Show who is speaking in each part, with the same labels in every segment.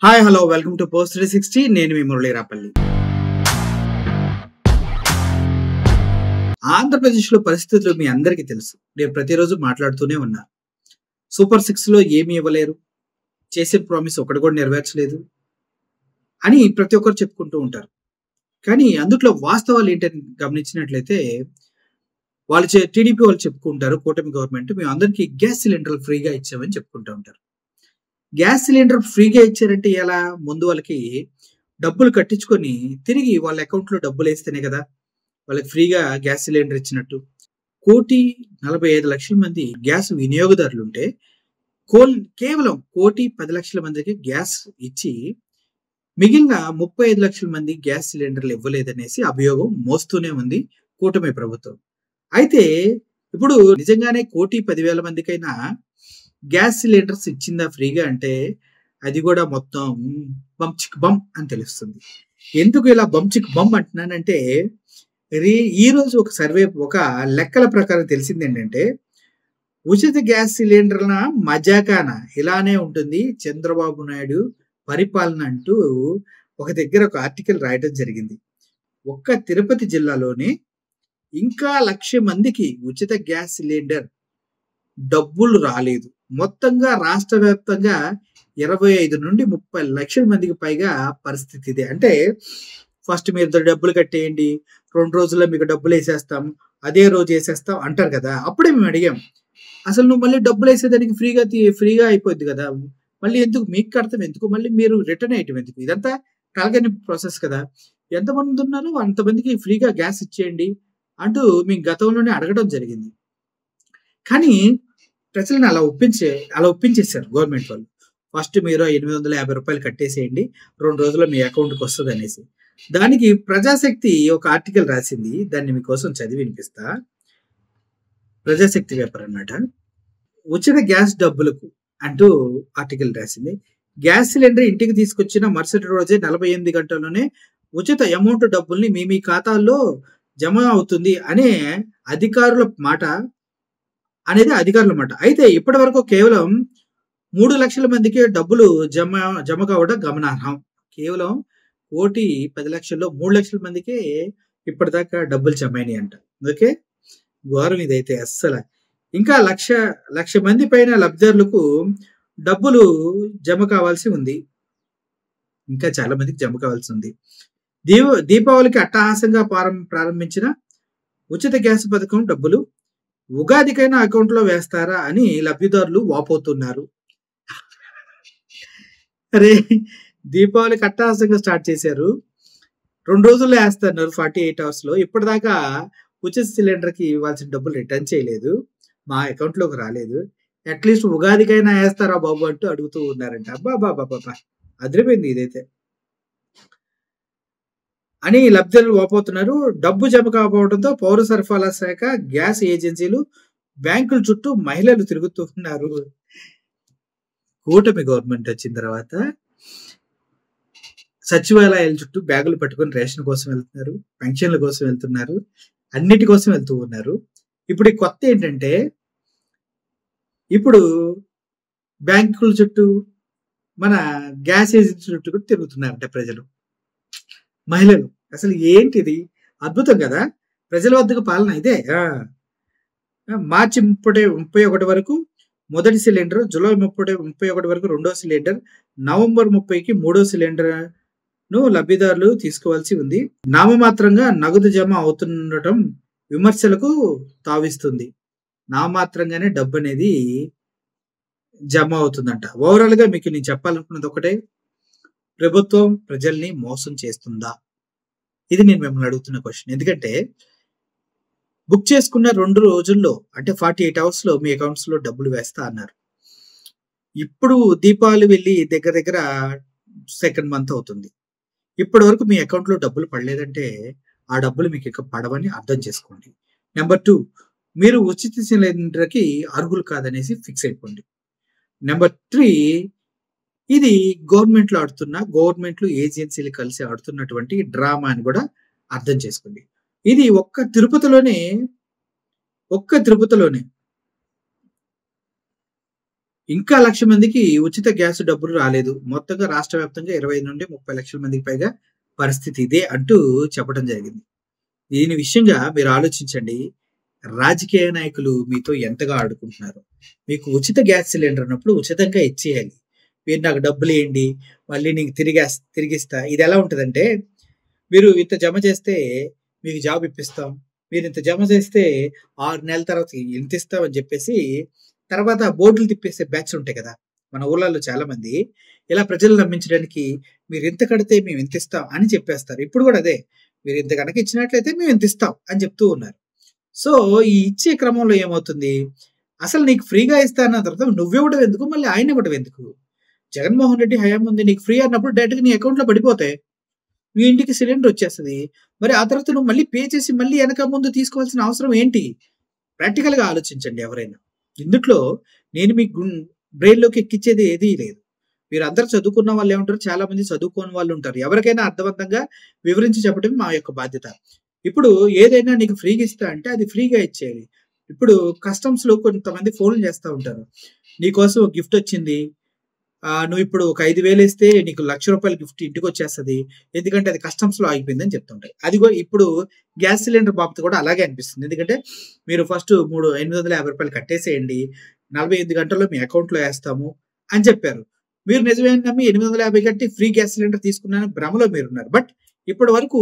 Speaker 1: Hi hello welcome to post 360. నేను మీ మురళీరాపల్లి. ఆంధ్రప్రదేశ్లో పరిస్థితులు మీ అందరికీ తెలుసు. నేను ప్రతిరోజు మాట్లాడుతూనే ఉన్నా. సూపర్ 6లో ఏమీ ఇవ్వలేరు, చేసిన ప్రామిస్ ఒకటి కూడా నెరవేర్చలేదు అని ప్రతి ఒక్కరు చెప్పుకుంటూ ఉంటారు. కానీ అందుట్లో వాస్తవాలు ఏంటని గమనించినట్లయితే టీడీపీ వాళ్ళు చెప్పుకుంటారు, కూటమి గవర్నమెంట్ మేము అందరికీ గ్యాస్ సిలిండర్లు ఫ్రీగా ఇచ్చామని చెప్పుకుంటూ ఉంటారు. గ్యాస్ సిలిండర్ ఫ్రీగా ఇచ్చారంటే ఎలా? ముందు వాళ్ళకి డబ్బులు కట్టించుకొని తిరిగి వాళ్ళ అకౌంట్లో డబ్బులు వేస్తేనే కదా వాళ్ళకి ఫ్రీగా గ్యాస్ సిలిండర్ ఇచ్చినట్టు. 1,45,00,000 మంది గ్యాస్ వినియోగదారులుంటే కేవలం 1,10,00,000 మందికి గ్యాస్ ఇచ్చి మిగిలిన 35,00,000 మంది గ్యాస్ సిలిండర్లు ఇవ్వలేదనేసి అభియోగం మోస్తూనే ఉంది కూటమి ప్రభుత్వం. అయితే ఇప్పుడు నిజంగానే 1,10,000 మందికైనా గ్యాస్ సిలిండర్స్ ఇచ్చిందా ఫ్రీగా అంటే అది కూడా మొత్తం బమ్ చిక్ బమ్ అని తెలుస్తుంది. ఎందుకు ఇలా బమ్ చిక్ బమ్ అంటున్నానంటే ఈ రోజు ఒక లెక్కల ప్రకారం తెలిసింది ఏంటంటే ఉచిత గ్యాస్ సిలిండర్ల మజాకాన ఇలానే ఉంటుంది చంద్రబాబు నాయుడు పరిపాలన అంటూ ఒక దగ్గర ఒక ఆర్టికల్ రాయడం జరిగింది. ఒక్క తిరుపతి జిల్లాలోనే ఇంకా 1,00,000 మందికి ఉచిత గ్యాస్ సిలిండర్ డబ్బులు రాలేదు. మొత్తంగా రాష్ట్ర వ్యాప్తంగా 25 నుండి 30 లక్షల మందికి పైగా పరిస్థితి ఇదే. అంటే ఫస్ట్ మీరు డబ్బులు కట్టేయండి, 2 రోజుల్లో మీకు డబ్బులు వేసేస్తాం, అదే రోజు వేసేస్తాం అంటారు కదా. అప్పుడే మేము అడిగాం, అసలు నువ్వు మళ్ళీ డబ్బులు వేసేదానికి ఫ్రీగా అయిపోద్ది కదా, మళ్ళీ ఎందుకు మీకు కడతాం, ఎందుకు మళ్ళీ మీరు రిటర్న్ అయ్యటం ఎందుకు? ఇదంతా కలగని ప్రాసెస్ కదా. ఎంతమంది ఉన్నారో అంతమందికి ఫ్రీగా గ్యాస్ ఇచ్చేయండి అంటూ మేము గతంలోనే అడగడం జరిగింది. కానీ ప్రజలను అలా ఒప్పించేశారు గవర్నమెంట్ వాళ్ళు. ఫస్ట్ మీరు 850 రూపాయలు కట్టేసేయండి, 2 రోజుల్లో మీ అకౌంట్కి వస్తుంది అనేసి. దానికి ప్రజాశక్తి ఒక ఆర్టికల్ రాసింది, దాన్ని మీకోసం చదివి వినిపిస్తా. ప్రజాశక్తి పేపర్ అన్నమాట. ఉచిత గ్యాస్ డబ్బులకు అంటూ ఆర్టికల్ రాసింది. గ్యాస్ సిలిండర్ ఇంటికి తీసుకొచ్చిన మరుసటి రోజే 48 గంటల్లోనే ఉచిత అమౌంట్ డబ్బుల్ని మీ ఖాతాల్లో జమ అవుతుంది అనే అధికారుల మాట. అయితే ఇప్పటి వరకు కేవలం 3 లక్షల మందికి డబ్బులు జమ కావడం గమనార్హం. కేవలం 1,10,00,000లో 3 లక్షల మందికే ఇప్పటిదాకా డబ్బులు జమ అయినాయి అంట. ఓకే, ఘోరం ఇదైతే అస్సలు. ఇంకా లక్ష మంది పైన లబ్ధిదారులకు డబ్బులు జమ కావాల్సి ఉంది. ఇంకా చాలా మందికి జమ కావాల్సి ఉంది. దీపావళికి అట్టహాసంగా ప్రారంభించిన ఉచిత గ్యాస్ పథకం డబ్బులు ఉగాదికైనా అకౌంట్లో వేస్తారా అని లబ్ధిదారులు వాపోతున్నారు. అరే, దీపావళికి అట్టహాసంగా స్టార్ట్ చేశారు, 2 రోజుల్లో వేస్తున్నారు 48 అవర్స్లో. ఇప్పటిదాకా ఉచిత సిలిండర్కి ఇవ్వాల్సిన డబ్బులు రిటర్న్ చేయలేదు, మా అకౌంట్లోకి రాలేదు, అట్లీస్ట్ ఉగాదికైనా వేస్తారా బాబు అంటూ అడుగుతూ ఉన్నారంట. అబ్బా అదిరిపోయింది ఇదైతే అని లబ్ధిదారులు వాపోతున్నారు. డబ్బు జమ కాకపోవడంతో పౌర సరఫరాల శాఖ, గ్యాస్ ఏజెన్సీలు, బ్యాంకుల చుట్టూ మహిళలు తిరుగుతున్నారు. కూటమి గవర్నమెంట్ వచ్చిన తర్వాత సచివాలయాల చుట్టూ బ్యాగులు పట్టుకొని రేషన్ కోసం వెళ్తున్నారు, పెన్షన్ల కోసం వెళ్తున్నారు, అన్నిటి కోసం వెళ్తూ ఉన్నారు. ఇప్పుడు ఈ కొత్త ఏంటంటే ఇప్పుడు బ్యాంకుల చుట్టూ, మన గ్యాస్ ఏజెన్సీ చుట్టూ కూడా తిరుగుతున్నారంట ప్రజలు, మహిళలు. అసలు ఏంటిది? అద్భుతం కదా, ప్రజల వద్దకు పాలన ఇదే. మార్చి 31 వరకు మొదటి సిలిండర్, జూలై 31 వరకు రెండో సిలిండర్, నవంబర్ 30కి మూడో సిలిండర్ ను లబ్ధిదారులు తీసుకోవాల్సి ఉంది. నామమాత్రంగా నగదు జమ అవుతుండటం విమర్శలకు తావిస్తుంది. నామమాత్రంగానే డబ్బు అనేది జమ అవుతుందంట. ఓవరాల్ గా మీకు నేను చెప్పాలనుకున్నది ఒకటే, ప్రభుత్వం ప్రజల్ని మోసం చేస్తుందా? ఇది నేను మిమ్మల్ని అడుగుతున్న క్వశ్చన్. ఎందుకంటే బుక్ చేసుకున్న 2 రోజుల్లో అంటే 48 అవర్స్లో మీ అకౌంట్స్లో డబ్బులు వేస్తా అన్నారు. ఇప్పుడు దీపావళి వెళ్ళి దగ్గర సెకండ్ మంత్ అవుతుంది. ఇప్పటి వరకు మీ అకౌంట్లో డబ్బులు పడలేదంటే ఆ డబ్బులు మీకు ఇక పడవని అర్థం చేసుకోండి. నెంబర్ 2, మీరు ఉచిత సిలిండర్కి అర్హులు కాదనేసి ఫిక్స్ అయిపోండి. నెంబర్ 3, ఇది గవర్నమెంట్లు ఏజెన్సీలు కలిసి ఆడుతున్నటువంటి డ్రామా అని కూడా అర్థం చేసుకోండి. ఇది ఒక్క తిరుపతిలోనే ఇంకా 1,00,000 మందికి ఉచిత గ్యాస్ డబ్బులు రాలేదు. మొత్తంగా రాష్ట్ర వ్యాప్తంగా 25-30 లక్షల మందికి పైగా పరిస్థితి ఇదే అంటూ చెప్పడం జరిగింది. దీని విషయంగా మీరు ఆలోచించండి. రాజకీయ నాయకులు మీతో ఎంతగా ఆడుకుంటున్నారు. మీకు ఉచిత గ్యాస్ సిలిండర్ అన్నప్పుడు ఉచితంగా ఇచ్చేయాలి. మీరు నాకు డబ్బులేయండి, మళ్ళీ నీకు తిరిగిస్తా. ఇదెలా ఉంటదంటే, మీరు ఇంత జమ చేస్తే మీకు జాబ్ ఇప్పిస్తాం. మీరింత జమ చేస్తే 6 నెలల తర్వాత ఇంతిస్తాం అని చెప్పేసి, తర్వాత బోర్డులు తిప్పేసే బ్యాచ్‌లు ఉంటాయి కదా! మన ఊర్లలో చాలామంది ఇలా ప్రజలను నమ్మించడానికి మీరింత కడితే మేము ఇంతిస్తాం అని చెప్పేస్తారు. ఇప్పుడు కూడా అదే. మీరింత గనక ఇచ్చినట్లయితే మేము ఇంతిస్తాం అని చెప్తూ ఉన్నారు. సో, ఈ ఇచ్చే క్రమంలో ఏమవుతుంది? అసలు నీకు ఫ్రీగా ఇస్తా అన్న తర్వాత నువ్వివ్వడం ఎందుకు? మళ్ళీ ఆయనివ్వడం ఎందుకు? జగన్మోహన్ రెడ్డి హయాం ఉంది. నీకు ఫ్రీ అన్నప్పుడు డైరెక్ట్‌గా నీ అకౌంట్‌లో పడిపోతాయి. మీ ఇంటికి సిలిండర్ వచ్చేస్తది. మరి ఆ తర్వాత నువ్వు మళ్ళీ పే చేసి మళ్ళీ ఎనక ముందు తీసుకోవాల్సిన అవసరం ఏంటి? ప్రాక్టికల్‌గా ఆలోచించండి ఎవరైనా. ఇందుట్లో నేను మీ బ్రెయిన్‌లోకి ఎక్కిచ్చేది ఏదీ లేదు. మీరందరూ చదువుకున్న వాళ్ళేమంటారు, చాలా మంది చదువుకోని వాళ్ళుంటారు. ఎవరికైనా అర్థవంతంగా వివరించి చెప్పడమే మా యొక్క బాధ్యత. ఇప్పుడు ఏదైనా నీకు ఫ్రీగా ఇస్తా అంటే అది ఫ్రీగా ఇచ్చేయాలి. ఇప్పుడు కస్టమ్స్‌లో కొంతమంది ఫోన్‌లు చేస్తా ఉంటారు. నీకోసం ఒక గిఫ్ట్ వచ్చింది. నువ్విప్పుడు ఒక 5,000 ఇస్తే నీకు రూ. 1,00,000 గిఫ్ట్ ఇంటికొచ్చేస్తది. ఎందుకంటే అది కస్టమ్స్‌లో ఆగిపోయిందని చెప్తుంటాయి. అదిగో ఇప్పుడు గ్యాస్ సిలిండర్ బాబతు కూడా అలాగే అనిపిస్తుంది. ఎందుకంటే మీరు ఫస్ట్ రూ. 850 కట్టేసేయండి. 48 గంటల్లో మీ అకౌంట్‌లో ఏస్తాము అని చెప్పారు. మీరు నిజమేనని నమ్మి 850 కట్టి ఫ్రీ గ్యాస్ సిలిండర్ తీసుకున్నానని భ్రమలో మీరున్నారు. బట్ ఇప్పటి వరకు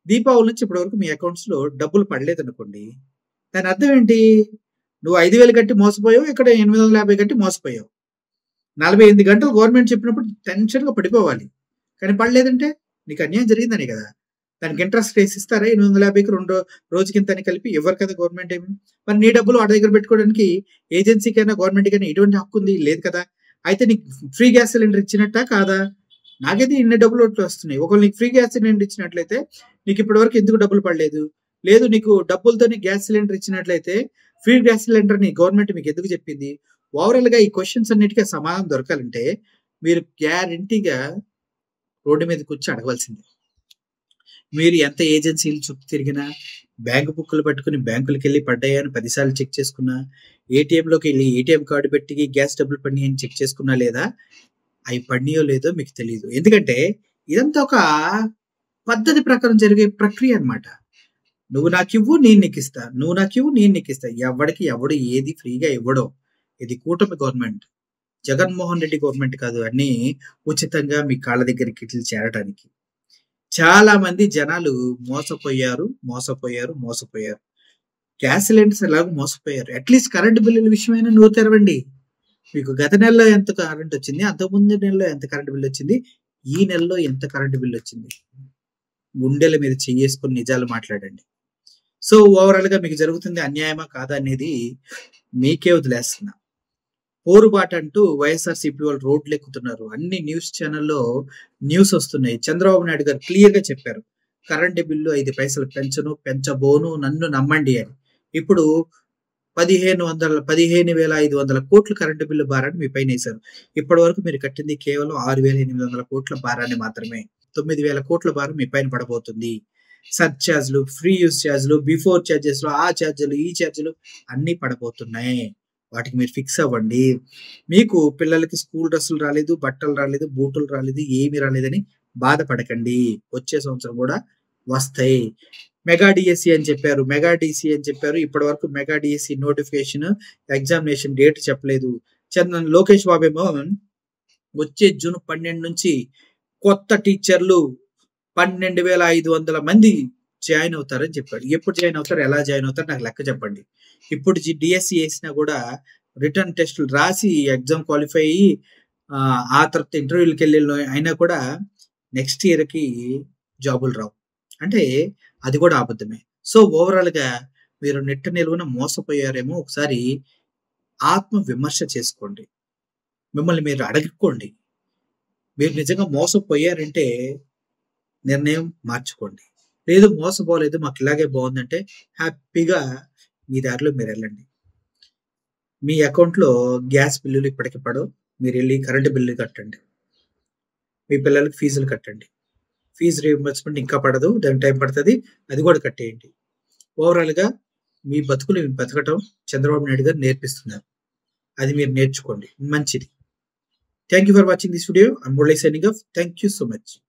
Speaker 1: దీపావళి నుంచి ఇప్పటి వరకు మీ అకౌంట్స్‌లో డబ్బులు పడలేదనుకోండి. దాని అర్థం ఏంటి? నువ్వు 5,000 కట్టి మోసపోయావు. ఇక్కడ 850 కట్టి మోసపోయావు. 48 గంటలు గవర్నమెంట్ చెప్పినప్పుడు టెన్షన్‌గా పడిపోవాలి. కానీ పడలేదంటే నీకు అన్యాయం జరిగిందనే కదా! దానికి ఇంట్రెస్ట్ రేట్స్ ఇస్తారా? 850కి రోజుకింతని కలిపి ఇవ్వరు కదా గవర్నమెంట్ ఏమి. మరి నీ డబ్బులు వాడి దగ్గర పెట్టుకోవడానికి ఏజెన్సీకైనా, గవర్నమెంట్‌కైనా ఎటువంటి హక్కు ఉంది? లేదు కదా! అయితే నీకు ఫ్రీ గ్యాస్ సిలిండర్ ఇచ్చినట్టా? కాదా? నాకైతే ఇన్ని డబ్బులు వస్తున్నాయి. ఒకవేళ నీకు ఫ్రీ గ్యాస్ సిలిండర్ ఇచ్చినట్లయితే నీకు ఇప్పటివరకు ఎందుకు డబ్బులు పడలేదు? లేదు నీకు డబ్బులతోని గ్యాస్ సిలిండర్ ఇచ్చినట్లయితే ఫ్రీ గ్యాస్ సిలిండర్‌ని గవర్నమెంట్ మీకు ఎందుకు చెప్పింది? ఓవరాల్‌గా ఈ క్వెషన్స్ అన్నిటికి సమాధానం దొరకాలంటే మీరు గ్యారంటీగా రోడ్డు మీదకొచ్చి అడగవలసిందే. మీరు ఎంత ఏజెన్సీలు చుట్టూ తిరిగినా, బ్యాంక్ బుక్కులు పట్టుకొని బ్యాంకులకెళ్ళి పడ్డాయా అని 10 సార్లు చెక్ చేసుకున్నా, ఏటీఎంలోకెళ్ళి ఏటీఎం కార్డ్ పెట్టి గ్యాస్ డబ్బులు పడినాయని చెక్ చేసుకున్నా లేదా, అయి పడినాయో లేదో మీకు తెలీదు. ఎందుకంటే ఇదంతా ఒక పద్ధతి ప్రకారం జరిగే ప్రక్రియ అన్నమాట. నువ్వు నాకివ్వు నేను నీకిస్తా. నువ్వు నాకివ్వు నేను నీకిస్తా. ఎవ్వడికి ఎవడు ఏది ఫ్రీగా ఇవ్వడు. ఇది కూటమి గవర్నమెంట్. జగన్మోహన్ రెడ్డి గవర్నమెంట్ కాదు. అన్నీ ఉచితంగా మీ కాళ్ళ దగ్గరికి చేరటానికి. చాలా మంది జనాలు మోసపోయారు. గ్యాస్ సిలిండర్స్ ఎలాగో మోసపోయారు. అట్‌లీస్ట్ కరెంట్ బిల్లుల విషయమైనా నోరు తెరవండి. మీకు గత నెలలో ఎంత కరెంట్ వచ్చింది? అంతకుముందు నెలలో ఎంత కరెంట్ బిల్ వచ్చింది? ఈ నెలలో ఎంత కరెంట్ బిల్ వచ్చింది? గుండెల మీద చెయ్యేసుకొని నిజాలు మాట్లాడండి. సో, ఓవరాల్‌గా మీకు జరుగుతుంది అన్యాయమా? కాదా? అనేది మీకే వదిలేస్తున్నా. పోరుబాటంటూ వైఎస్ఆర్‌సీపీ వాళ్ళు రోడ్లెక్కుతున్నారు. అన్ని న్యూస్ ఛానెల్‌లో న్యూస్ ఒస్తున్నాయి. చంద్రబాబు నాయుడు గారు క్లియర్‌గా చెప్పారు. కరెంట్ బిల్లు 5 పైసలు పెంచబోను నన్ను నమ్మండి అని. ఇప్పుడు 15,500 కోట్ల కరెంట్ బిల్లు భారాన్ని మీ పైనేశారు. ఇప్పటి వరకు మీరు కట్టింది కేవలం 6,800 కోట్ల భారాన్ని మాత్రమే. 9,000 కోట్ల భారం మీ పైన పడబోతుంది. సర్చార్జ్‌లు, ఫ్రీ యూజ్ చార్జ్‌లు, బిఫోర్ చార్జెస్‌లు, ఆ చార్జ్‌లు, ఈ చార్జ్‌లు అన్నీ పడబోతున్నాయి. వాటికి మీరు ఫిక్స్ అవ్వండి. మీకు పిల్లలకి స్కూల్ డ్రెస్సులు రాలేదు, బట్టలు రాలేదు, బూటులు రాలేదు, ఏమి రాలేదని బాధపడకండి. వచ్చే సంవత్సరం గూడా వస్తాయి. మెగా డీఎస్సీ అని చెప్పారు. మెగా డీసీ అని చెప్పారు. ఇప్పటివరకు mega DSC notification, examination date చెప్పలేదు. లోకేష్ బాబేమో వచ్చే జూన్ 12 నుంచి కొత్త టీచర్లు 12,500 మంది జాయిన్ అవుతారని చెప్పాడు. ఎప్పుడు జాయిన్ అవుతారు? ఎలా జాయిన్ అవుతారు? నాకు లెక్క చెప్పండి. ఇప్పుడు డీఎస్సీ ఏసినా గూడా రిటర్న్ టెస్టులు రాసి ఎగ్జామ్ క్వాలిఫై అయ్యి ఆ తర్వాత ఇంటర్వ్యూలకెళ్ళిన అయినా కూడా నెక్స్ట్ ఇయర్‌కి జాబులు రావు. అంటే అది కూడా అబద్ధమే. సో, ఓవరాల్‌గా మీరు నిట్ట నిలువున మోసపోయారేమో ఒకసారి ఆత్మ విమర్శ చేసుకోండి. మిమ్మల్ని మీరు అడగక్కోండి. మీరు నిజంగా మోసపోయారంటే నిర్ణయం మార్చుకోండి. లేదు మోసపోలేదు మాకు ఇలాగే బావుందంటే హ్యాపీగా మీ దారిలో మీరెళ్ళండి. మీ అకౌంట్‌లో గ్యాస్ బిల్లులు ఇప్పటికి పడవు. మీరెళ్లి కరెంట్ బిల్లు కట్టండి. మీ పిల్లలకి ఫీజులు కట్టండి. ఫీజ్ రీయింబర్స్‌మెంట్ ఇంకా పడదు. దానికి టైం పడతది. అది కూడా కట్టేయండి. ఓవరాల్‌గా మీ బతుకులు బతకటం చంద్రబాబు నాయుడు గారు నేర్పిస్తున్నారు. అది మీరు నేర్చుకోండి. మంచిది. Thank you for watching this video. I am Murali signing off. Thank you so much.